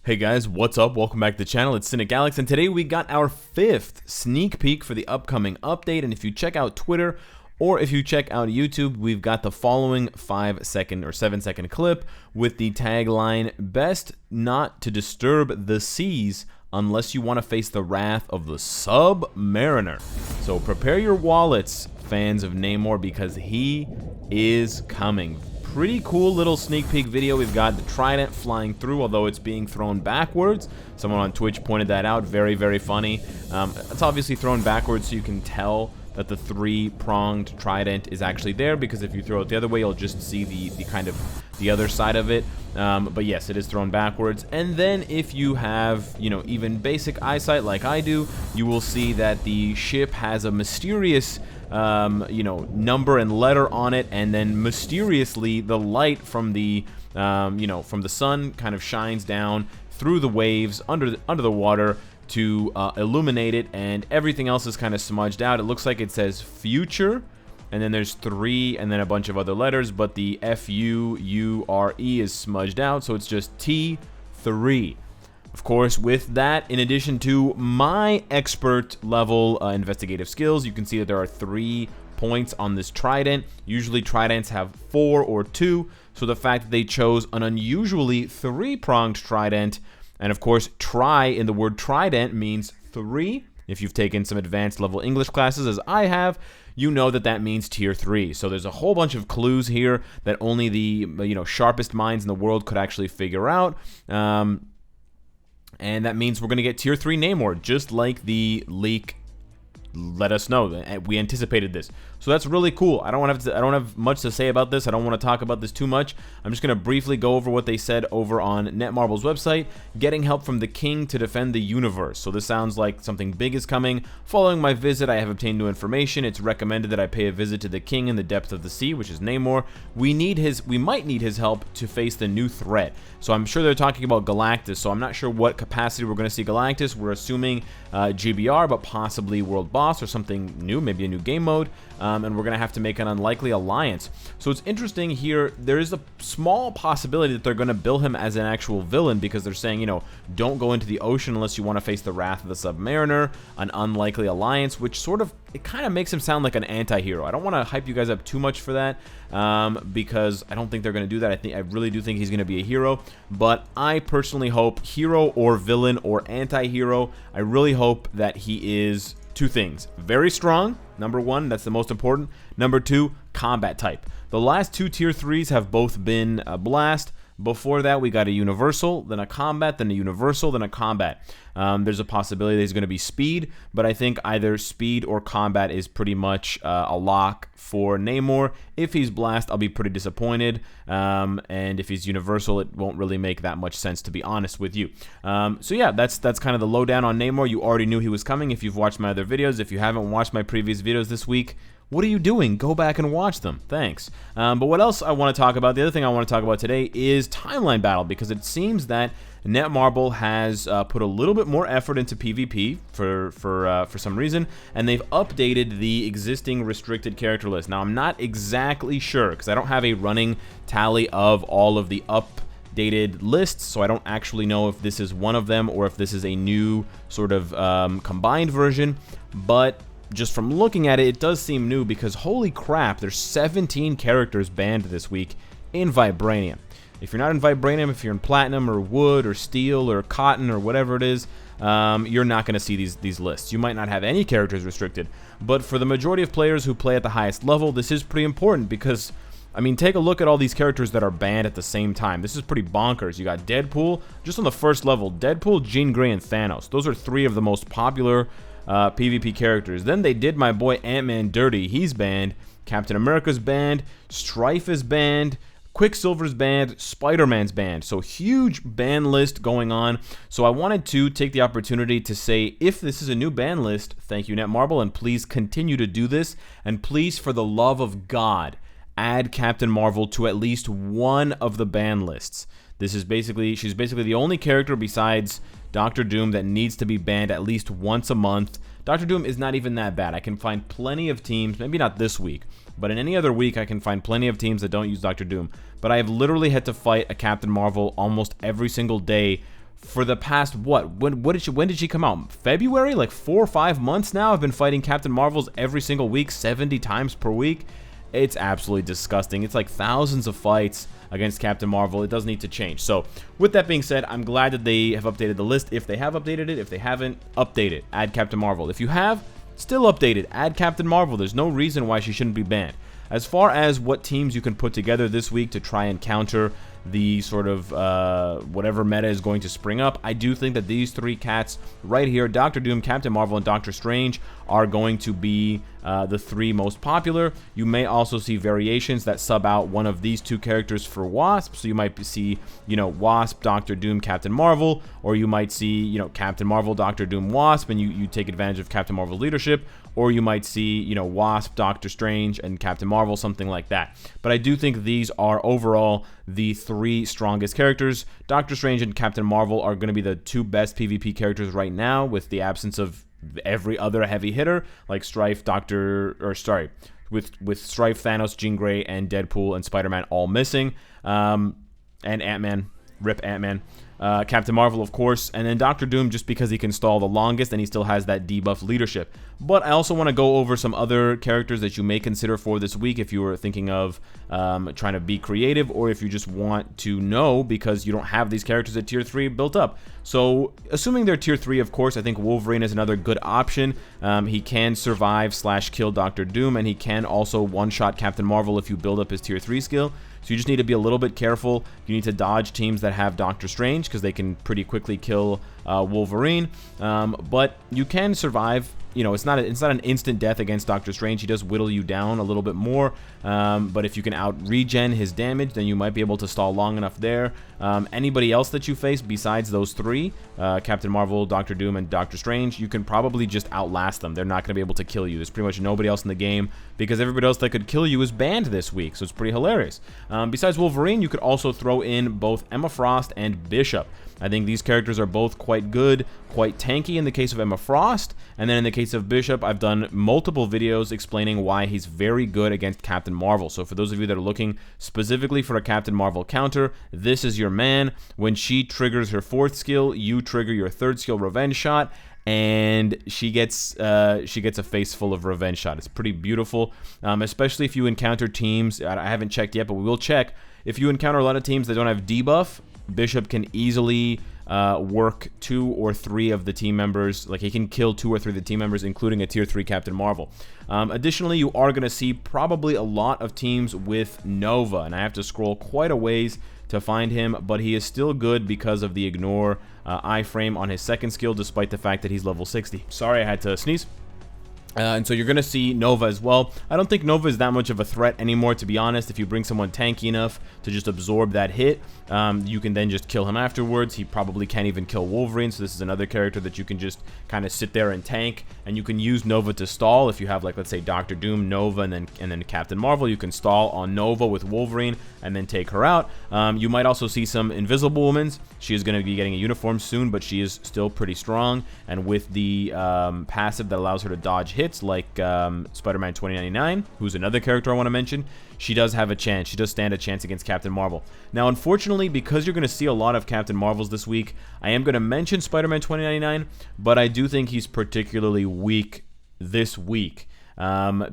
Hey guys, what's up? Welcome back to the channel. It's Cynicalex, and today we got our 5th sneak peek for the upcoming update. And if you check out Twitter or if you check out YouTube, we've got the following 5-second or 7-second clip with the tagline, "Best not to disturb the seas unless you want to face the wrath of the Submariner." So prepare your wallets, fans of Namor, because he is coming. Pretty cool little sneak peek video. We've got the trident flying through, although it's being thrown backwards. Someone on Twitch pointed that out. Very, very funny. It's obviously thrown backwards so you can tell that the three-pronged trident is actually there, because if you throw it the other way, you'll just see the kind of the other side of it. But yes, it is thrown backwards. And then if you have, even basic eyesight like I do, you will see that the ship has a mysterious number and letter on it, and then mysteriously the light from the from the sun kind of shines down through the waves under the water to illuminate it, and everything else is kind of smudged out. It looks like it says future, and then there's 3 and then a bunch of other letters, but the F-U-U-R-E is smudged out, so it's just T3. Of course, with that, in addition to my expert level investigative skills, you can see that there are 3 points on this trident. Usually tridents have 4 or 2, so the fact that they chose an unusually 3-pronged trident, and of course, tri in the word trident means 3. If you've taken some advanced level English classes, as I have, you know that that means tier 3. So there's a whole bunch of clues here that only the sharpest minds in the world could actually figure out. And that means we're going to get tier 3 Namor, just like the leak let us know. We anticipated this. So that's really cool. I don't have much to say about this. I don't want to talk about this too much. I'm just going to briefly go over what they said over on Netmarble's website. Getting help from the king to defend the universe. So this sounds like something big is coming. Following my visit, I have obtained new information. It's recommended that I pay a visit to the king in the depth of the sea, which is Namor. We might need his help to face the new threat. So I'm sure they're talking about Galactus. So I'm not sure what capacity we're going to see Galactus. We're assuming GBR, but possibly World Boss or something new, maybe a new game mode. And we're going to have to make an unlikely alliance. So it's interesting here, there is a small possibility that they're going to bill him as an actual villain, because they're saying, don't go into the ocean unless you want to face the wrath of the Submariner, an unlikely alliance, which it kind of makes him sound like an anti-hero. I don't want to hype you guys up too much for that, because I don't think they're going to do that. I really do think he's going to be a hero, but I personally hope, hero or villain or anti-hero, I really hope that he is 2 things. Very strong, number 1, that's the most important. Number 2, combat type. The last 2 tier 3s have both been a blast. Before that, we got a universal, then a combat, then a universal, then a combat. There's a possibility that he's going to be speed, but I think either speed or combat is pretty much a lock for Namor. If he's blast, I'll be pretty disappointed, and if he's universal, it won't really make that much sense, to be honest with you. So yeah, that's kind of the lowdown on Namor. You already knew he was coming if you've watched my other videos. If you haven't watched my previous videos this week, what are you doing? Go back and watch them. Thanks. But what else I want to talk about? The other thing I want to talk about today is timeline battle, because it seems that Netmarble has put a little bit more effort into PvP for some reason, and they've updated the existing restricted character list. Now, I'm not exactly sure, because I don't have a running tally of all of the updated lists, so I don't actually know if this is one of them or if this is a new sort of combined version, but just from looking at it, it does seem new, because holy crap, there's 17 characters banned this week in Vibranium. If you're not in Vibranium, if you're in Platinum or Wood or Steel or Cotton or whatever it is, you're not going to see these lists. You might not have any characters restricted, but for the majority of players who play at the highest level, this is pretty important, because I mean, take a look at all these characters that are banned at the same time. This is pretty bonkers. You got Deadpool, just on the first level, Deadpool, Jean Grey, and Thanos. Those are 3 of the most popular PvP characters. Then they did my boy Ant-Man dirty. He's banned. Captain America's banned. Strife is banned. Quicksilver's banned. Spider-Man's banned. So huge ban list going on. So I wanted to take the opportunity to say, if this is a new ban list, thank you Netmarble, and please continue to do this. And please, for the love of God, add Captain Marvel to at least one of the ban lists. She's basically the only character besides Doctor Doom that needs to be banned at least once a month. Doctor Doom is not even that bad. I can find plenty of teams, maybe not this week, but in any other week I can find plenty of teams that don't use Doctor Doom. But I have literally had to fight a Captain Marvel almost every single day for the past, when did she come out? February? Like 4 or 5 months now. I've been fighting Captain Marvels every single week, 70 times per week. It's absolutely disgusting. It's like thousands of fights against Captain Marvel. It does need to change. So with that being said, I'm glad that they have updated the list. If they have updated it, if they haven't, update it. Add Captain Marvel. If you have, still update it. Add Captain Marvel. There's no reason why she shouldn't be banned. As far as what teams you can put together this week to try and counter the sort of whatever meta is going to spring up, I do think that these three cats right here, Doctor Doom, Captain Marvel, and Doctor Strange, are going to be the three most popular. You may also see variations that sub out one of these two characters for Wasp. So you might see, you know, Wasp, Doctor Doom, Captain Marvel, or you might see, you know, Captain Marvel, Doctor Doom, Wasp, and you take advantage of Captain Marvel's leadership. Or you might see, you know, Wasp, Doctor Strange, and Captain Marvel, something like that. But I do think these are overall the three strongest characters. Doctor Strange and Captain Marvel are going to be the two best PvP characters right now, with the absence of every other heavy hitter like Strife, with Strife, Thanos, Jean Grey, and Deadpool and Spider-Man all missing, and Ant-Man, rip Ant-Man. Captain Marvel, of course, and then Doctor Doom just because he can stall the longest and he still has that debuff leadership. But I also want to go over some other characters that you may consider for this week if you were thinking of trying to be creative, or if you just want to know because you don't have these characters at tier 3 built up. So assuming they're tier 3, of course, I think Wolverine is another good option. He can survive / kill Doctor Doom, and he can also one-shot Captain Marvel if you build up his tier 3 skill. So you just need to be a little bit careful. You need to dodge teams that have Doctor Strange because they can pretty quickly kill Wolverine. But you can survive. You know, it's not an instant death against Doctor Strange. He does whittle you down a little bit more. But if you can out-regen his damage, then you might be able to stall long enough there. Anybody else that you face besides those three, Captain Marvel, Doctor Doom, and Doctor Strange, you can probably just outlast them. They're not going to be able to kill you. There's pretty much nobody else in the game because everybody else that could kill you is banned this week, so it's pretty hilarious. Besides Wolverine, you could also throw in both Emma Frost and Bishop. I think these characters are both quite good, quite tanky in the case of Emma Frost, and then in the case of Bishop, I've done multiple videos explaining why he's very good against Captain Marvel. So for those of you that are looking specifically for a Captain Marvel counter, this is your man. When she triggers her 4th skill, you trigger your 3rd skill, Revenge Shot, and she gets a face full of Revenge Shot. It's pretty beautiful, especially if you encounter teams. I haven't checked yet, but we will check. If you encounter a lot of teams that don't have debuff, Bishop can easily work 2 or 3 of the team members. Like, he can kill 2 or 3 of the team members, including a tier 3 Captain Marvel. Additionally, you are going to see probably a lot of teams with Nova, and I have to scroll quite a ways to find him, but he is still good because of the ignore iframe on his 2nd skill, despite the fact that he's level 60. Sorry, I had to sneeze. And so you're going to see Nova as well. I don't think Nova is that much of a threat anymore, to be honest. If you bring someone tanky enough to just absorb that hit, you can then just kill him afterwards. He probably can't even kill Wolverine, so this is another character that you can just kind of sit there and tank. And you can use Nova to stall. If you have, like, let's say Doctor Doom, Nova, and then Captain Marvel, you can stall on Nova with Wolverine and then take her out. You might also see some Invisible Woman's. She is going to be getting a uniform soon, but she is still pretty strong. And with the passive that allows her to dodge hits, like Spider-Man 2099, who's another character I want to mention, she does have a chance. She does stand a chance against Captain Marvel. Now, unfortunately, because you're going to see a lot of Captain Marvels this week, I am going to mention Spider-Man 2099, but I do think he's particularly weak this week.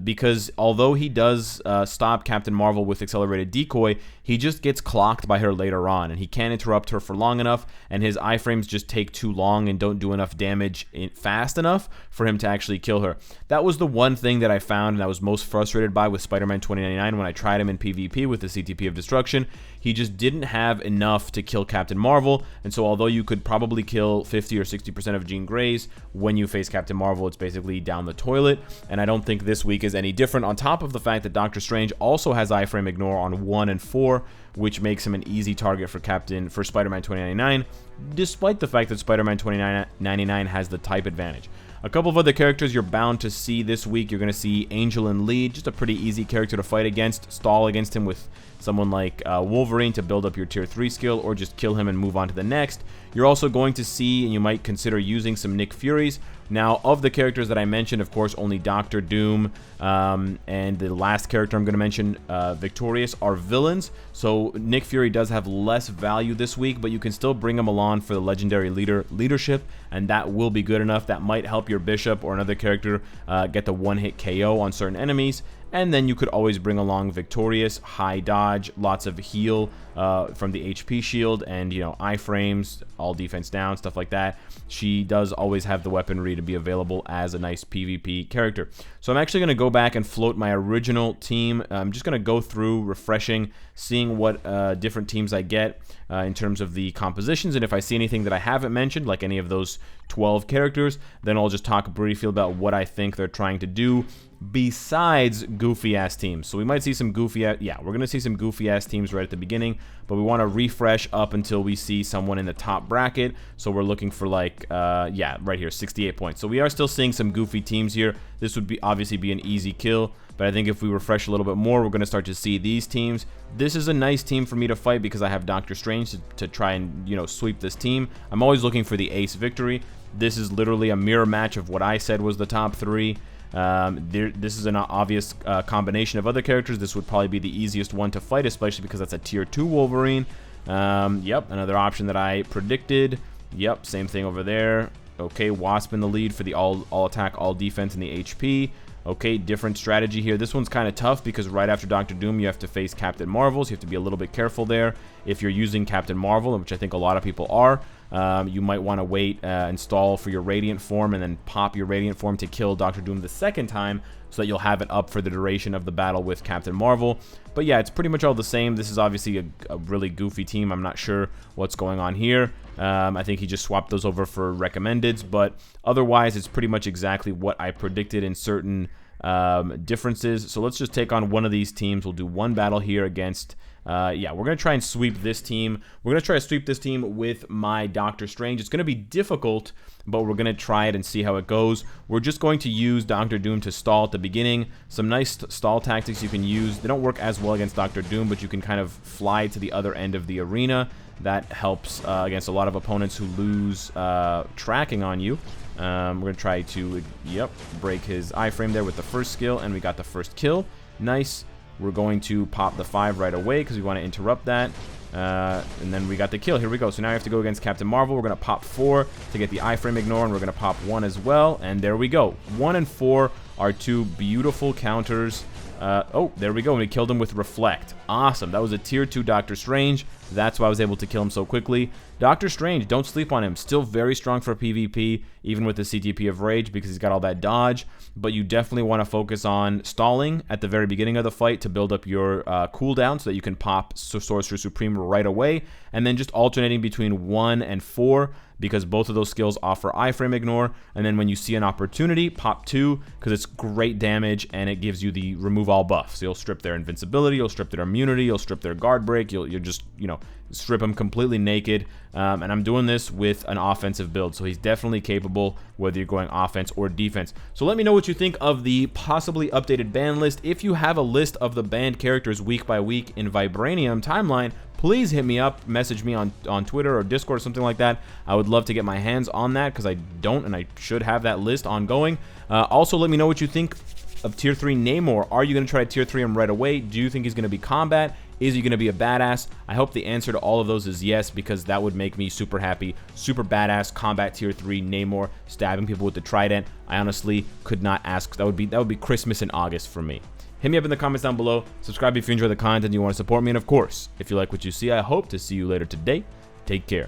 Because although he does stop Captain Marvel with accelerated decoy, he just gets clocked by her later on, and he can't interrupt her for long enough, and his iframes just take too long and don't do enough damage fast enough for him to actually kill her. That was the one thing that I found and I was most frustrated by with Spider-Man 2099 when I tried him in PvP with the CTP of Destruction. He just didn't have enough to kill Captain Marvel, and so although you could probably kill 50 or 60% of Jean Grey's, when you face Captain Marvel, it's basically down the toilet, and I don't think this week is any different, on top of the fact that Doctor Strange also has iframe ignore on 1 and 4, which makes him an easy target for Spider-Man 2099, despite the fact that Spider-Man 2099 has the type advantage. A couple of other characters you're bound to see this week. You're going to see Angel and Lee, just a pretty easy character to fight against. Stall against him with someone like Wolverine to build up your tier 3 skill, or just kill him and move on to the next. You're also going to see, and you might consider using some Nick Furies. Now, of the characters that I mentioned, of course, only Doctor Doom and the last character I'm going to mention, Victorious, are villains. So Nick Fury does have less value this week, but you can still bring him along for the legendary leadership, and that will be good enough. That might help your Bishop or another character get the one-hit KO on certain enemies. And then you could always bring along Victorious, high dodge, lots of heal from the HP shield, and, you know, iframes, all defense down, stuff like that. She does always have the weaponry to be available as a nice PvP character. So I'm actually going to go back and float my original team. I'm just going to go through, refreshing, seeing what different teams I get in terms of the compositions, and if I see anything that I haven't mentioned, like any of those 12 characters, then I'll just talk briefly about what I think they're trying to do besides goofy-ass teams. So we might see some we're going to see some goofy-ass teams right at the beginning, but we want to refresh up until we see someone in the top bracket. So we're looking for like, right here, 68 points. So we are still seeing some goofy teams here. This would obviously be an easy kill, but I think if we refresh a little bit more, we're going to start to see these teams. This is a nice team for me to fight because I have Doctor Strange to try and, you know, sweep this team. I'm always looking for the ace victory. This is literally a mirror match of what I said was the top 3. This is an obvious combination of other characters. This would probably be the easiest one to fight, especially because that's a tier 2 Wolverine. Yep, another option that I predicted. Yep, same thing over there. Okay, Wasp in the lead for the all attack, all defense, and the HP. Okay, different strategy here. This one's kind of tough because right after Doctor Doom, you have to face Captain Marvel, so you have to be a little bit careful there. If you're using Captain Marvel, which I think a lot of people are, you might want to wait, install for your Radiant form, and then pop your Radiant form to kill Doctor Doom the second time, so that you'll have it up for the duration of the battle with Captain Marvel. But yeah, it's pretty much all the same. This is obviously a really goofy team. I'm not sure what's going on here. I think he just swapped those over for recommendeds, but otherwise it's pretty much exactly what I predicted in certain differences. So let's just take on one of these teams. We'll do one battle here against we're going to try and sweep this team. We're going to try to sweep this team with my Doctor Strange. It's going to be difficult, but we're going to try it and see how it goes. We're just going to use Doctor Doom to stall at the beginning. Some nice stall tactics you can use. They don't work as well against Doctor Doom, but you can kind of fly to the other end of the arena. That helps against a lot of opponents who lose tracking on you. We're going to try to, break his iframe there with the first skill, and we got the first kill. Nice. We're going to pop the 5 right away because we want to interrupt that. And then we got the kill. Here we go. So now we have to go against Captain Marvel. We're going to pop 4 to get the iframe ignore, and we're going to pop 1 as well. And there we go. 1 and 4 are 2 beautiful counters. Oh, there we go. And we killed him with Reflect. Awesome. That was a tier 2 Doctor Strange. That's why I was able to kill him so quickly. Doctor Strange, don't sleep on him. Still very strong for PvP, even with the CTP of Rage, because he's got all that dodge. But you definitely want to focus on stalling at the very beginning of the fight to build up your cooldown so that you can pop Sorcerer Supreme right away. And then just alternating between 1 and 4, because both of those skills offer iframe ignore. And then when you see an opportunity, pop 2, because it's great damage and it gives you the remove all buff. So you'll strip their invincibility, you'll strip their immunity, you'll strip their guard break, you'll just, you know, strip them completely naked. And I'm doing this with an offensive build, so he's definitely capable whether you're going offense or defense. So let me know what you think of the possibly updated ban list. If you have a list of the banned characters week by week in Vibranium timeline, please hit me up, message me on Twitter or Discord or something like that. I would love to get my hands on that because I don't, and I should have that list ongoing. Also, let me know what you think of Tier 3 Namor. Are you going to try to Tier 3 him right away? Do you think he's going to be combat? Is he going to be a badass? I hope the answer to all of those is yes, because that would make me super happy. Super badass combat Tier 3 Namor stabbing people with the trident. I honestly could not ask. That would be Christmas in August for me. Hit me up in the comments down below. Subscribe if you enjoy the content and you want to support me. And of course, if you like what you see, I hope to see you later today. Take care.